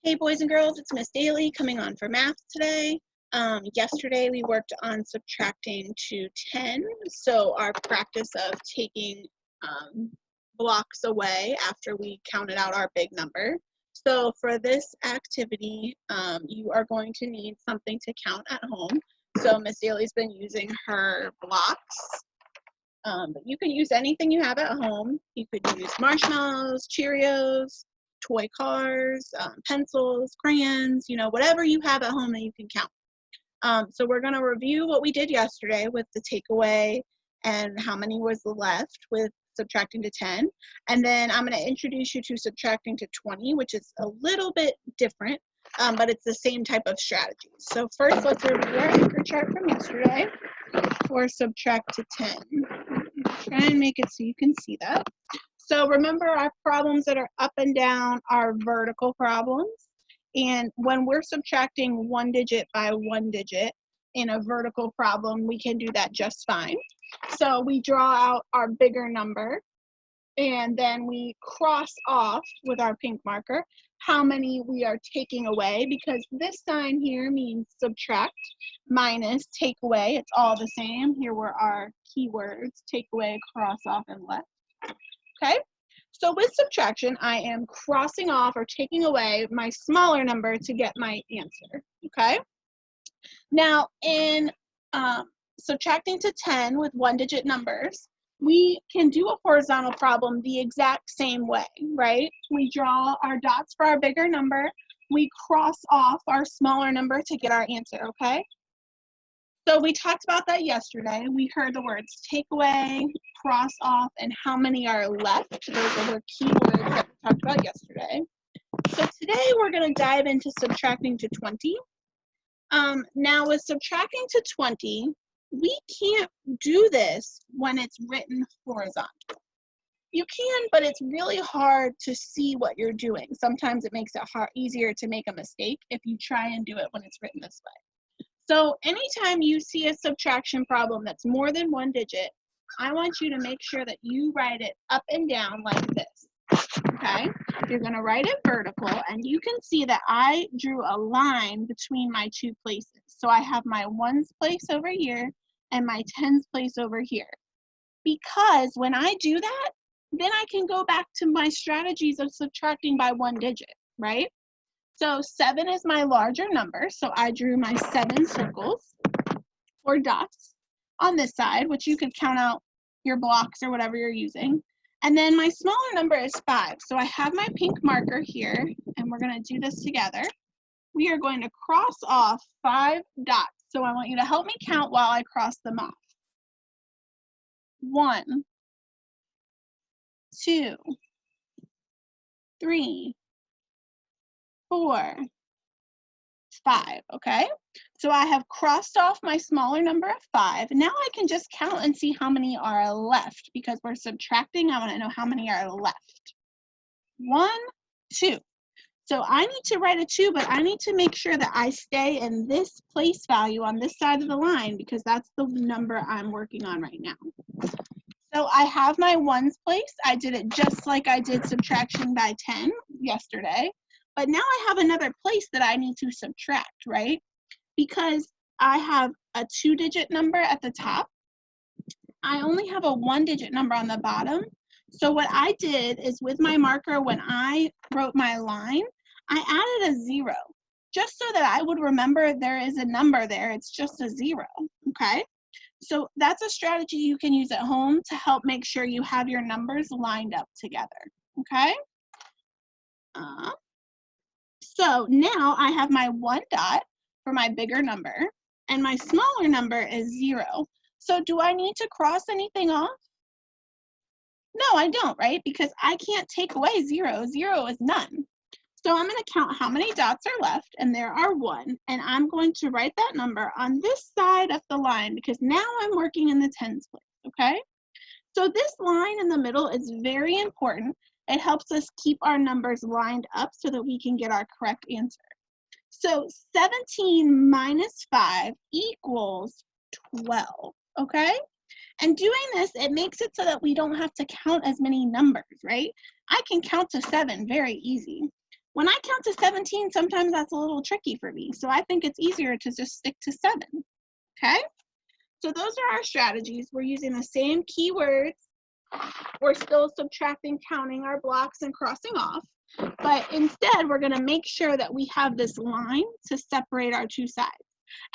Hey boys and girls, it's Miss Dailey coming on for math today. Yesterday we worked on subtracting to 10, so our practice of taking blocks away after we counted out our big number. So for this activity, you are going to need something to count at home. So Miss Dailey's been using her blocks. But you can use anything you have at home. You could use marshmallows, Cheerios, toy cars, pencils, crayons, whatever you have at home that you can count. So we're going to review what we did yesterday with the takeaway and how many was left with subtracting to 10. And then I'm going to introduce you to subtracting to 20, which is a little bit different, but it's the same type of strategy. So first, let's review our anchor chart from yesterday for subtract to 10. Try and make it so you can see that. So remember, our problems that are up and down are vertical problems. And when we're subtracting one digit by one digit in a vertical problem, we can do that just fine. So we draw out our bigger number, and then we cross off with our pink marker how many we are taking away, because this sign here means subtract minus take away. It's all the same. Here were our keywords: take away, cross off, and left. Okay, so with subtraction, I am crossing off or taking away my smaller number to get my answer. Okay, now in subtracting to 10 with one-digit numbers, we can do a horizontal problem the exact same way, right? We draw our dots for our bigger number. We cross off our smaller number to get our answer, okay? So we talked about that yesterday. We heard the words take away, cross off, and how many are left. Those are the keywords that we talked about yesterday. So today we're going to dive into subtracting to 20. Now with subtracting to 20, we can't do this when it's written horizontal. You can, but it's really hard to see what you're doing. Sometimes it makes it easier to make a mistake if you try and do it when it's written this way. So anytime you see a subtraction problem that's more than one digit, I want you to make sure that you write it up and down like this, okay? You're going to write it vertical, and you can see that I drew a line between my two places. So I have my ones place over here and my tens place over here. Because when I do that, then I can go back to my strategies of subtracting by one digit, right? So 7 is my larger number, so I drew my 7 circles or dots on this side, which you could count out your blocks or whatever you're using. And then my smaller number is 5, so I have my pink marker here, and we're going to do this together. We are going to cross off 5 dots, so I want you to help me count while I cross them off. 1, 2, 3, 4, 5, okay? So I have crossed off my smaller number of 5. Now I can just count and see how many are left. Because we're subtracting, I want to know how many are left. 1, 2. So I need to write a 2, but I need to make sure that I stay in this place value on this side of the line, because that's the number I'm working on right now. So I have my ones place. I did it just like I did subtraction by 10 yesterday. But now I have another place that I need to subtract, right? Because I have a 2-digit number at the top. I only have a 1-digit number on the bottom. So what I did is, with my marker, when I wrote my line, I added a 0, just so that I would remember there is a number there. It's just a 0, okay? So that's a strategy you can use at home to help make sure you have your numbers lined up together, okay? So now I have my 1 dot for my bigger number, and my smaller number is 0. So do I need to cross anything off? No, I don't, right? Because I can't take away 0. 0 is none. So I'm going to count how many dots are left, and there are 1. And I'm going to write that number on this side of the line, because now I'm working in the tens place, okay? So this line in the middle is very important. It helps us keep our numbers lined up so that we can get our correct answer. So 17 minus 5 equals 12, okay? And doing this, it makes it so that we don't have to count as many numbers, right? I can count to 7 very easy. When I count to 17, sometimes that's a little tricky for me. So I think it's easier to just stick to 7. Okay? So those are our strategies. We're using the same keywords. We're still subtracting, counting our blocks, and crossing off. But instead, we're going to make sure that we have this line to separate our two sides.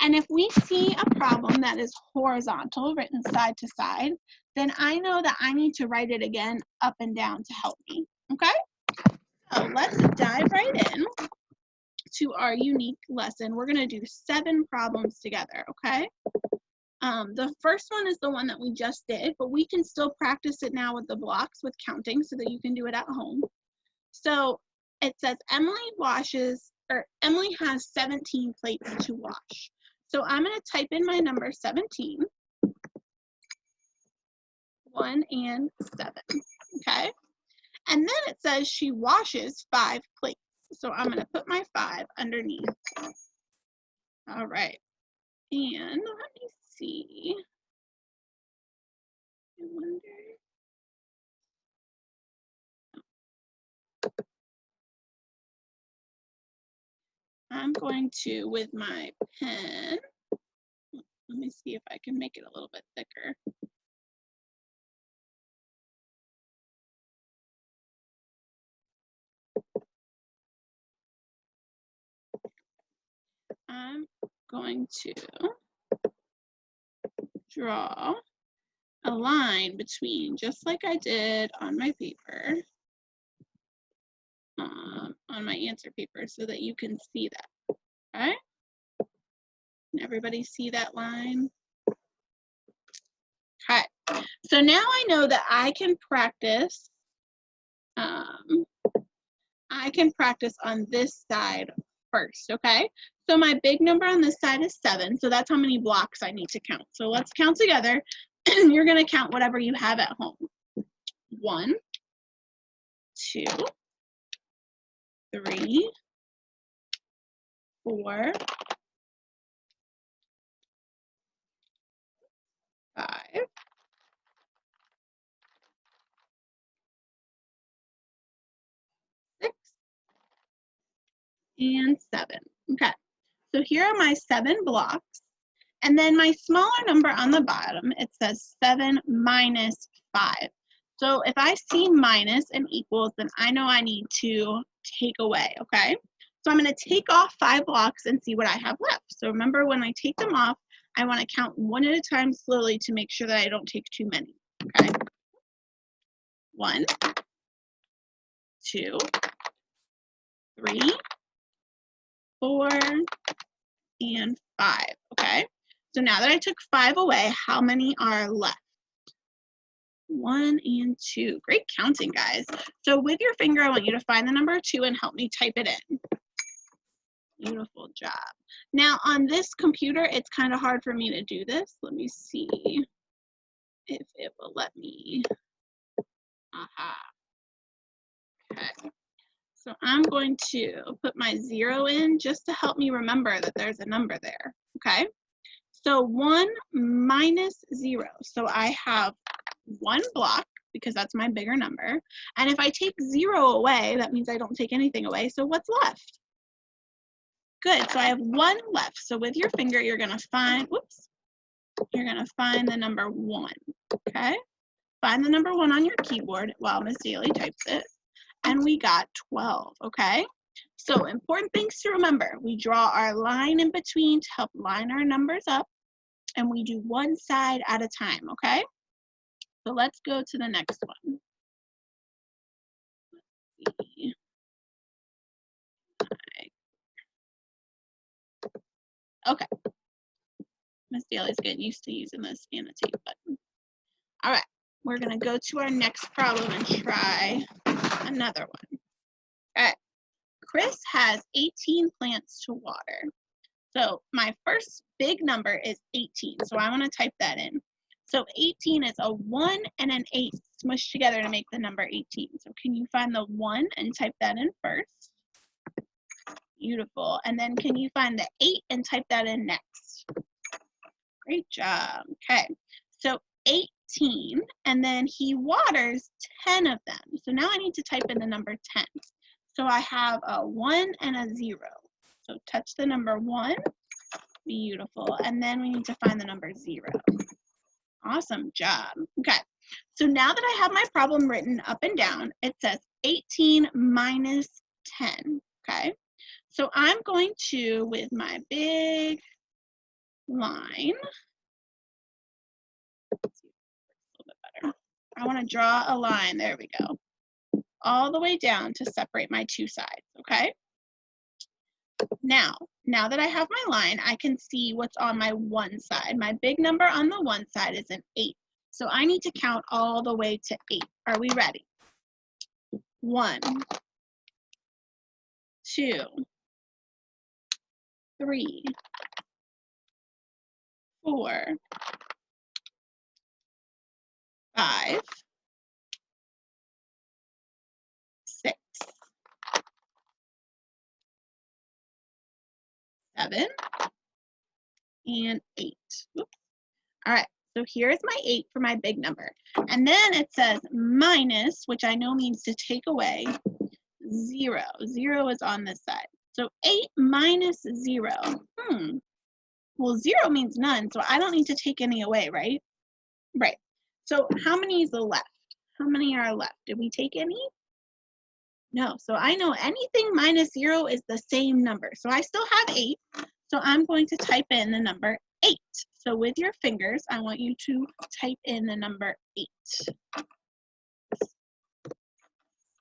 And if we see a problem that is horizontal, written side to side, then I know that I need to write it again up and down to help me. Okay? So let's dive right in to our unique lesson. We're going to do 7 problems together, okay? The first one is the one that we just did, but we can still practice it now with the blocks with counting so that you can do it at home. So it says Emily has 17 plates to wash. So I'm going to type in my number 17, 1 and 7, okay? And then it says she washes 5 plates. So I'm going to put my 5 underneath. All right. And let me see. I wonder. I'm going to, with my pen, let me see if I can make it a little bit thicker. I'm going to draw a line between, just like I did on my paper, on my answer paper, so that you can see that, okay? Can everybody see that line? Okay, so now I know that I can practice, on this side first, okay? So my big number on this side is 7, so that's how many blocks I need to count. So let's count together. You're going to count whatever you have at home. 1, 2, 3, 4, 5, 6, and 7. Okay, so here are my 7 blocks. And then my smaller number on the bottom, it says 7 minus 5. So if I see minus and equals, then I know I need to take away, okay? So I'm going to take off 5 blocks and see what I have left. So remember, when I take them off, I want to count one at a time slowly to make sure that I don't take too many, okay? 1, 2, 3, 4, and 5, okay? So now that I took 5 away, how many are left? 1 and 2. Great counting, guys. So with your finger, I want you to find the number 2 and help me type it in. Beautiful job. Now on this computer, it's kind of hard for me to do this. Let me see if it will let me. Aha. Okay. So I'm going to put my 0 in just to help me remember that there's a number there. Okay. So 1 minus 0. So I have 1 block because that's my bigger number. And if I take 0 away, that means I don't take anything away. So what's left? Good. So I have 1 left. So with your finger, you're going to find, you're going to find the number 1. Okay. Find the number 1 on your keyboard while Miss Dailey types it. And we got 12. Okay. So important things to remember. We draw our line in between to help line our numbers up. And we do one side at a time, okay? So let's go to the next one. Let's see. Okay. Miss Dailey's getting used to using this annotate button. All right, we're gonna go to our next problem and try another one. All right, Chris has 18 plants to water. So my first big number is 18, so I wanna type that in. So 18 is a 1 and an 8 smushed together to make the number 18. So can you find the 1 and type that in first? Beautiful. And then can you find the 8 and type that in next? Great job. Okay. So 18, and then he waters 10 of them. So now I need to type in the number 10. So I have a 1 and a 0. So touch the number 1. Beautiful. And then we need to find the number 0. Awesome job. Okay. So now that I have my problem written up and down, it says 18 minus 10. Okay. So I'm going to, with my big line, let's see, a little bit better. I want to draw a line. There we go. All the way down to separate my two sides. Okay. Now that I have my line, I can see what's on my one side. My big number on the one side is an 8. So I need to count all the way to 8. Are we ready? 1, 2, 3, 4, 5, 6, 7, and 8. Oops. All right, so here's my 8 for my big number. And then it says minus, which I know means to take away, 0. 0 is on this side. So 8 minus 0. Well, 0 means none, so I don't need to take any away, right? Right. So how many is left? How many are left? Did we take any? No. So I know anything minus 0 is the same number. So I still have 8. So I'm going to type in the number 8. So with your fingers, I want you to type in the number 8.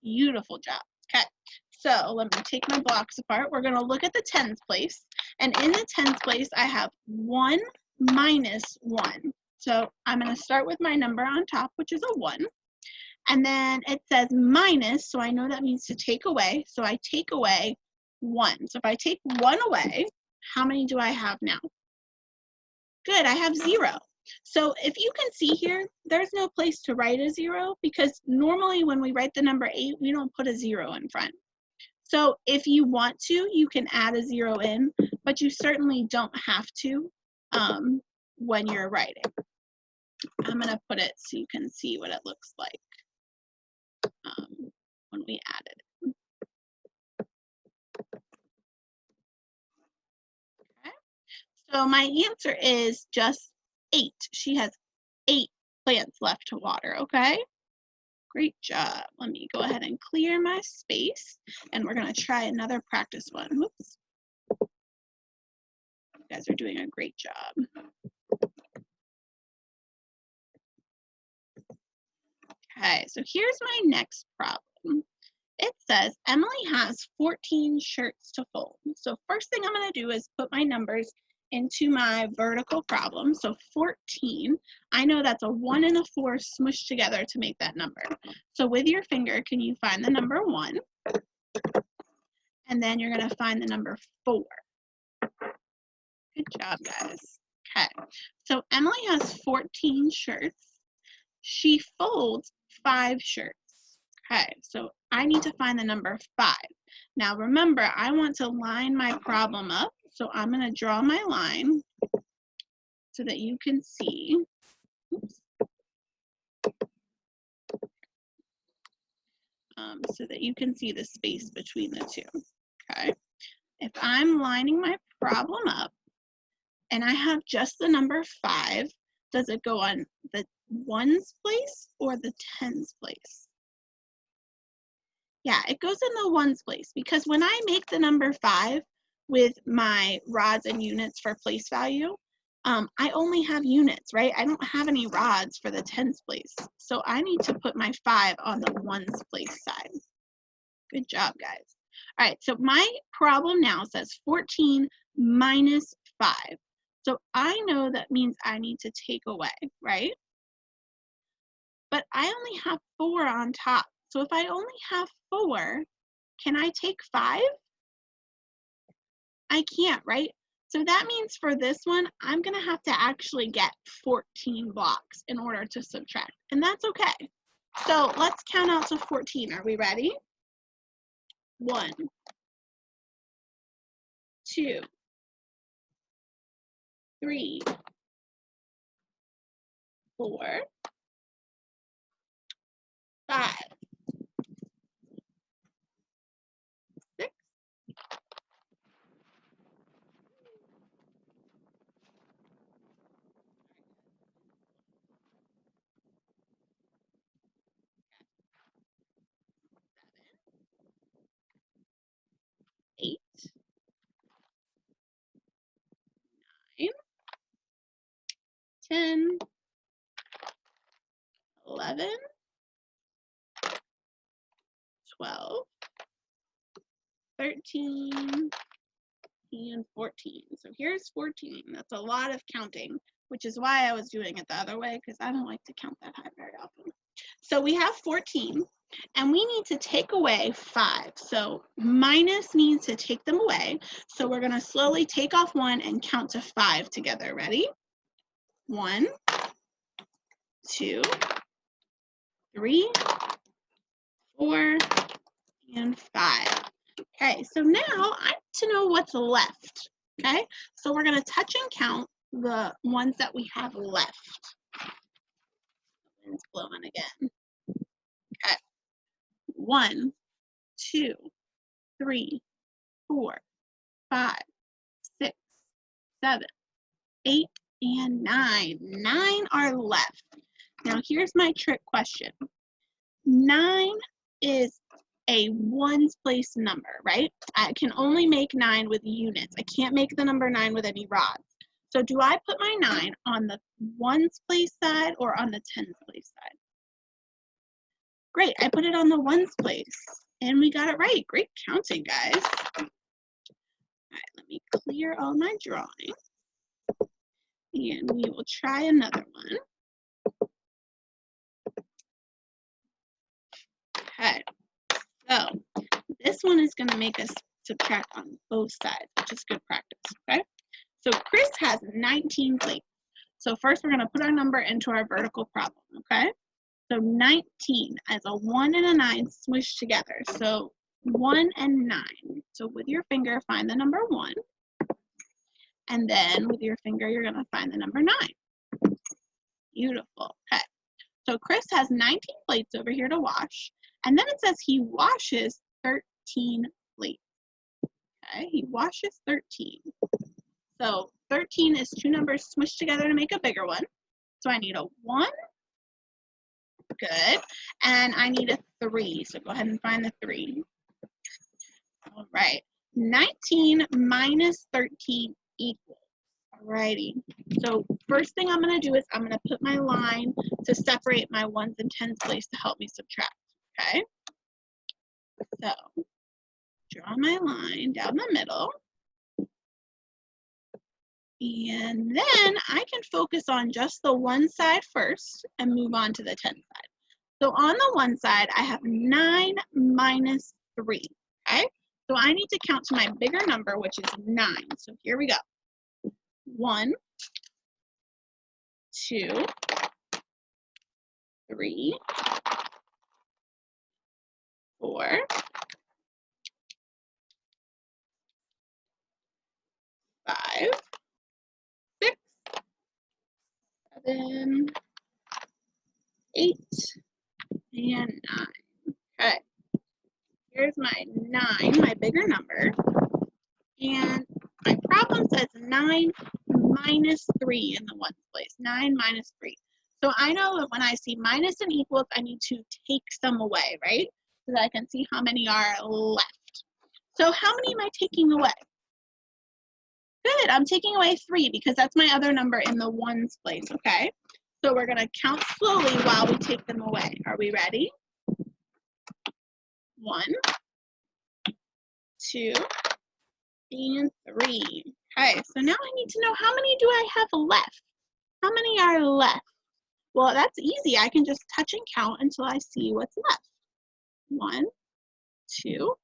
Beautiful job. Okay. So let me take my blocks apart. We're going to look at the tens place. And in the tens place, I have 1 minus 1. So I'm going to start with my number on top, which is a 1. And then it says minus, so I know that means to take away. So I take away 1. So if I take 1 away, how many do I have now? Good, I have 0. So if you can see here, there's no place to write a 0 because normally when we write the number 8, we don't put a 0 in front. So if you want to, you can add a 0 in, but you certainly don't have to when you're writing. I'm going to put it so you can see what it looks like when we add it. Okay. So my answer is just 8. She has 8 plants left to water, okay? Great job. Let me go ahead and clear my space, and we're going to try another practice one. Whoops. You guys are doing a great job. Okay, so here's my next problem. It says Emily has 14 shirts to fold. So first thing I'm going to do is put my numbers into my vertical problem. So 14, I know that's a 1 and a 4 smushed together to make that number. So with your finger, can you find the number 1? And then you're going to find the number 4. Good job, guys. Okay, so Emily has 14 shirts. She folds 5 shirts. Okay, so I need to find the number 5. Now remember, I want to line my problem up, so I'm going to draw my line so that you can see. Oops. So that you can see the space between the two. Okay, if I'm lining my problem up and I have just the number 5, does it go on the ones place or the tens place? Yeah, it goes in the ones place because when I make the number 5 with my rods and units for place value, I only have units, right? I don't have any rods for the tens place. So I need to put my 5 on the ones place side. Good job, guys. All right, so my problem now says 14 minus 5. So I know that means I need to take away, right? But I only have 4 on top. So if I only have 4, can I take 5? I can't, right? So that means for this one, I'm going to have to actually get 14 blocks in order to subtract. And that's okay. So let's count out to 14. Are we ready? 1, 2, 3, 4, 5, 13, and 14. So here's 14. That's a lot of counting, which is why I was doing it the other way, because I don't like to count that high very often. So we have 14, and we need to take away 5. So minus needs to take them away. So we're going to slowly take off 1 and count to 5 together. Ready? 1, 2, 3, 4, and 5. Okay, so now I need to know what's left. Okay, so we're going to touch and count the ones that we have left. The wind's blowing again. Okay, 1, 2, 3, 4, 5, 6, 7, 8, and 9. 9 are left. Now here's my trick question. 9 is a ones place number, right? I can only make 9 with units. I can't make the number 9 with any rods. So do I put my 9 on the ones place side or on the tens place side? Great, I put it on the ones place. And we got it right. Great counting, guys. All right, let me clear all my drawings. And we will try another one. Okay, so this one is going to make us subtract on both sides, which is good practice, okay? So Chris has 19 plates. So first we're going to put our number into our vertical problem, okay? So 19 as a 1 and a 9 smushed together. So 1 and 9. So with your finger, find the number 1. And then with your finger, you're going to find the number 9. Beautiful. Okay. So Chris has 19 plates over here to wash. And then it says he washes 13 plates. Okay, he washes 13. So 13 is 2 numbers smushed together to make a bigger one. So I need a 1. Good. And I need a 3. So go ahead and find the 3. All right. 19 minus 13 equals. Alrighty. So first thing I'm going to do is I'm going to put my line to separate my ones and tens place to help me subtract. Okay. So draw my line down the middle. And then I can focus on just the one side first and move on to the 10 side. So on the one side, I have 9 minus 3, okay? So I need to count to my bigger number, which is 9. So here we go. 1, 2, 3, 4, 5, 6, 7, 8, and 9. Okay. Here's my 9, my bigger number. And my problem says 9 minus 3 in the ones place. 9 minus 3. So I know that when I see minus and equals, I need to take some away, right? So that I can see how many are left. So how many am I taking away? Good, I'm taking away 3 because that's my other number in the ones place, okay? So we're going to count slowly while we take them away. Are we ready? 1, 2, and 3. Okay, so now I need to know how many do I have left? How many are left? Well, that's easy. I can just touch and count until I see what's left. 1, 2,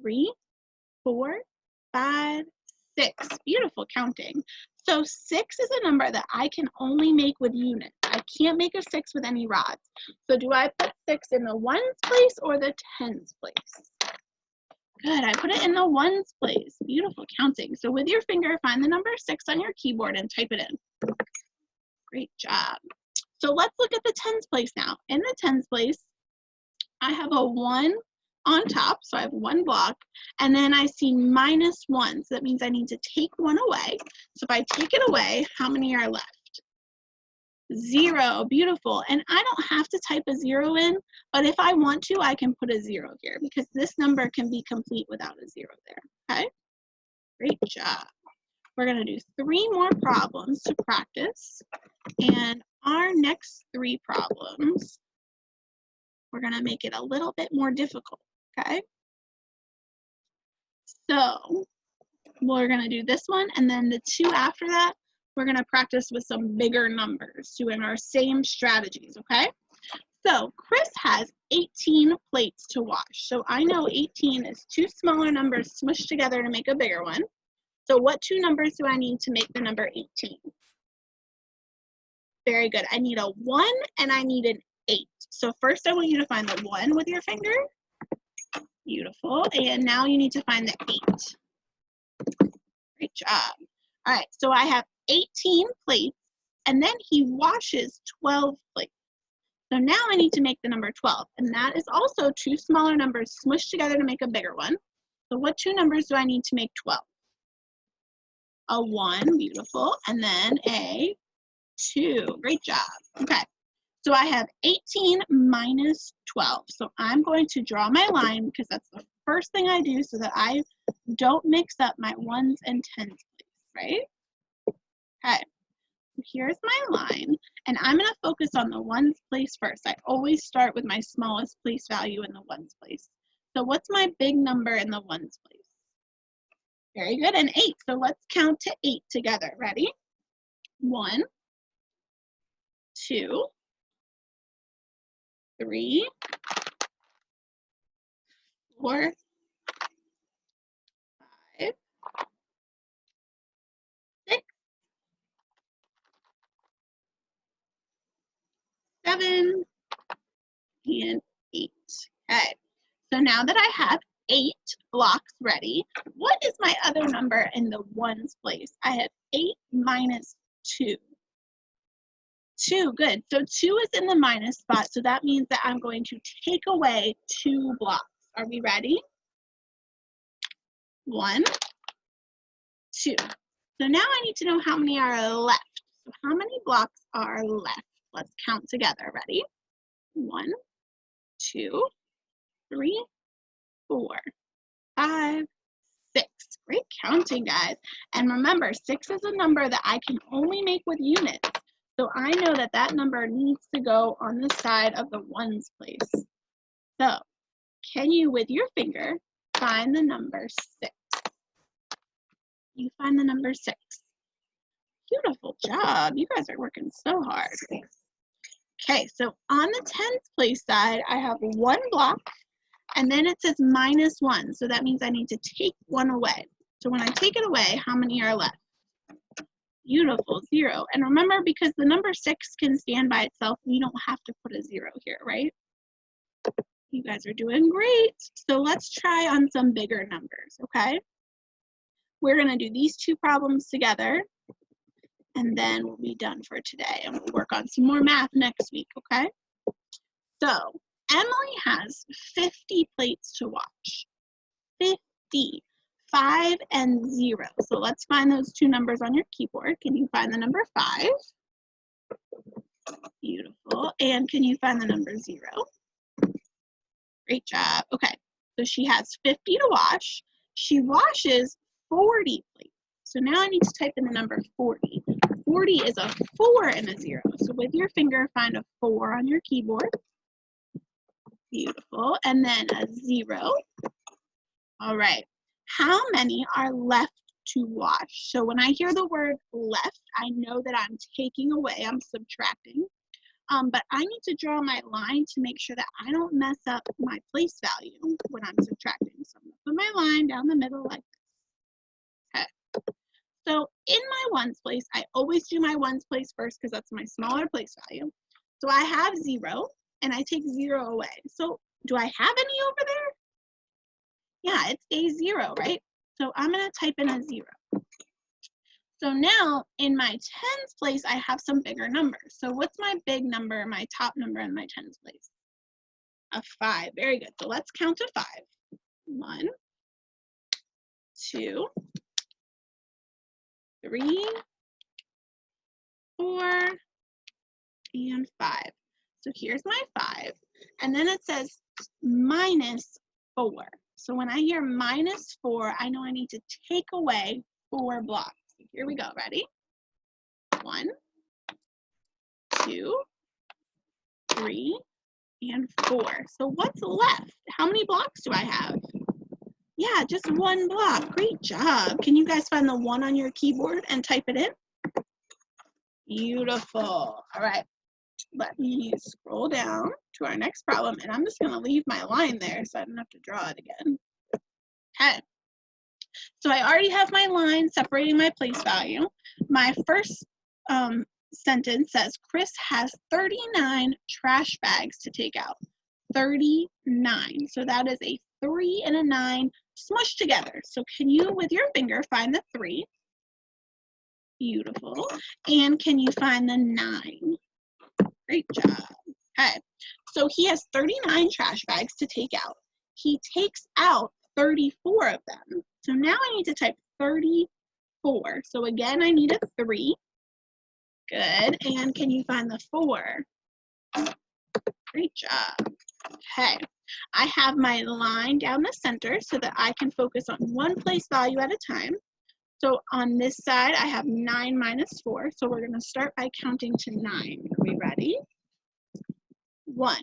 3, 4, 5, 6. Beautiful counting. So 6 is a number that I can only make with units. I can't make a 6 with any rods. So do I put 6 in the ones place or the tens place? Good, I put it in the ones place. Beautiful counting. So with your finger, find the number 6 on your keyboard and type it in. Great job. So let's look at the tens place now. In the tens place, I have a 1 on top, so I have 1 block, and then I see minus 1, so that means I need to take 1 away. So if I take it away, how many are left? 0, beautiful. And I don't have to type a 0 in, but if I want to, I can put a 0 here because this number can be complete without a 0 there, okay? Great job. We're gonna do 3 more problems to practice, and our next 3 problems, we're gonna make it a little bit more difficult, okay? So we're going to do this one, and then the two after that, we're going to practice with some bigger numbers, doing our same strategies, okay? So Chris has 18 plates to wash. So I know 18 is two smaller numbers smushed together to make a bigger one. So what two numbers do I need to make the number 18? Very good. I need a 1 and I need an 8. So first I want you to find the 1 with your finger. Beautiful. And now you need to find the 8. Great job. All right, so I have 18 plates, and then he washes 12 plates. So now I need to make the number 12, and that is also two smaller numbers smushed together to make a bigger one. So what two numbers do I need to make 12? A 1, beautiful, and then a 2. Great job. Okay, so I have 18 minus 12. So I'm going to draw my line because that's the first thing I do so that I don't mix up my 1s and 10s, right? Okay, so here's my line, and I'm going to focus on the 1s place first. I always start with my smallest place value in the 1s place. So what's my big number in the 1s place? Very good, and 8. So let's count to 8 together. Ready? 1, 2, 3, 4, 5, 6, 7, and 8. Okay, so now that I have 8 blocks ready, what is my other number in the 1s place? I have 8 minus 2. 2, good. So 2 is in the minus spot, so that means that I'm going to take away 2 blocks. Are we ready? 1, 2. So now I need to know how many are left. So how many blocks are left? Let's count together. Ready? 1, 2, 3, 4, 5, 6. Great counting, guys. And remember, 6 is a number that I can only make with units. So I know that that number needs to go on the side of the 1s place. So can you, with your finger, find the number 6? You find the number 6. Beautiful job. You guys are working so hard. Okay, so on the 10s place side, I have 1 block, and then it says minus 1. So that means I need to take 1 away. So when I take it away, how many are left? Beautiful, 0. And remember, because the number 6 can stand by itself, we don't have to put a 0 here, right? You guys are doing great. So let's try on some bigger numbers, okay? We're going to do these two problems together, and then we'll be done for today, and we'll work on some more math next week, okay? So Emily has 50 plates to wash. 50. 5 and 0. So let's find those two numbers on your keyboard. Can you find the number 5? Beautiful. And can you find the number 0? Great job. Okay, so she has 50 to wash. She washes 40 plates. So now I need to type in the number 40. 40 is a 4 and a 0. So with your finger, find a 4 on your keyboard. Beautiful. And then a 0. All right. How many are left to wash? So when I hear the word left, I know that I'm taking away, I'm subtracting. But I need to draw my line to make sure that I don't mess up my place value when I'm subtracting. So I'm going to put my line down the middle like this. Okay. So in my 1s place, I always do my 1s place first because that's my smaller place value. So I have 0, and I take 0 away. So do I have any over there? Yeah, it's a 0, right? So I'm going to type in a 0. So now in my 10s place, I have some bigger numbers. So what's my big number, my top number in my 10s place? A 5. Very good. So let's count to 5. 1, 2, 3, 4, and 5. So here's my 5. And then it says minus 4. So when I hear minus 4, I know I need to take away 4 blocks. Here we go. Ready? 1, 2, 3, and 4. So what's left? How many blocks do I have? Yeah, just one block. Great job. Can you guys find the 1 on your keyboard and type it in? Beautiful. All right. Let me scroll down to our next problem, and I'm just going to leave my line there so I don't have to draw it again. Okay. So I already have my line separating my place value. My first sentence says, Chris has 39 trash bags to take out. 39. So that is a 3 and a 9 smushed together. So can you, with your finger, find the 3? Beautiful. And can you find the 9? Great job. Okay. So he has 39 trash bags to take out. He takes out 34 of them. So now I need to type 34. So again, I need a 3. Good. And can you find the 4? Great job. Okay. I have my line down the center so that I can focus on one place value at a time. So on this side, I have 9 minus 4. So we're going to start by counting to 9. Are we ready? 1,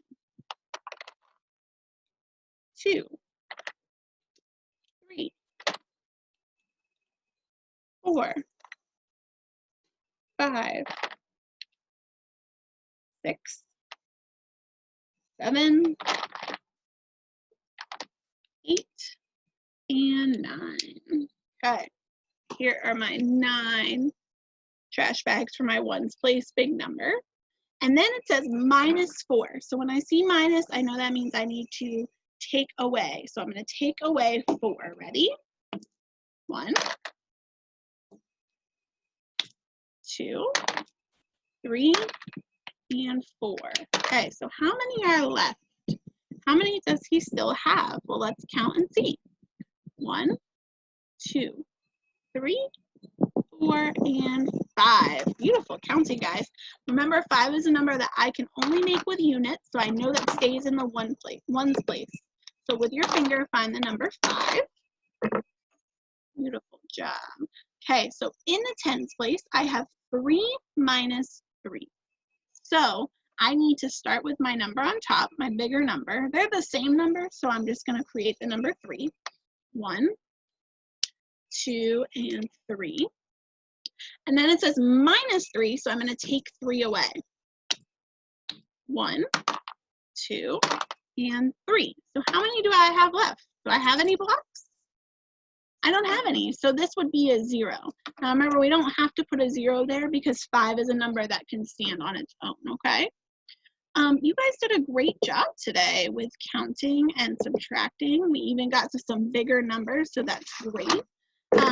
2, 3, 4, 5, 6, 7, 8, and 9. Okay, here are my 9 trash bags for my ones place big number. And then it says minus 4. So when I see minus, I know that means I need to take away. So I'm going to take away 4. Ready? 1, 2, 3, and 4. Okay, so how many are left? How many does he still have? Well, let's count and see. 1, 2, 3, 4, and 5. Beautiful counting, guys. Remember, 5 is a number that I can only make with units, so I know that stays in the ones place. So with your finger, find the number 5. Beautiful job. Okay, so in the tens place, I have 3 minus 3. So I need to start with my number on top, my bigger number. They're the same number, so I'm just going to create the number 3. 1, 2, and 3. And then it says minus 3, so I'm going to take 3 away. 1, 2, and 3. So how many do I have left? Do I have any blocks? I don't have any, so this would be a 0. Now remember, we don't have to put a 0 there because 5 is a number that can stand on its own, okay? You guys did a great job today with counting and subtracting. We even got to some bigger numbers, so that's great.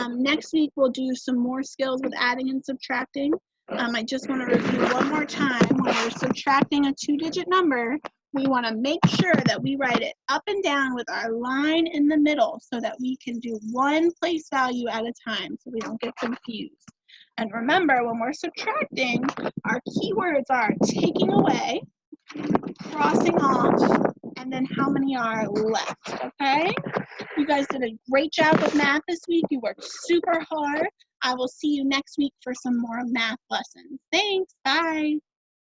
Next week, we'll do some more skills with adding and subtracting. I just want to review one more time. When we're subtracting a 2-digit number, we want to make sure that we write it up and down with our line in the middle so that we can do one place value at a time so we don't get confused. And remember, when we're subtracting, our keywords are taking away, crossing off, and then how many are left, okay? You guys did a great job with math this week. You worked super hard. I will see you next week for some more math lessons. Thanks. Bye.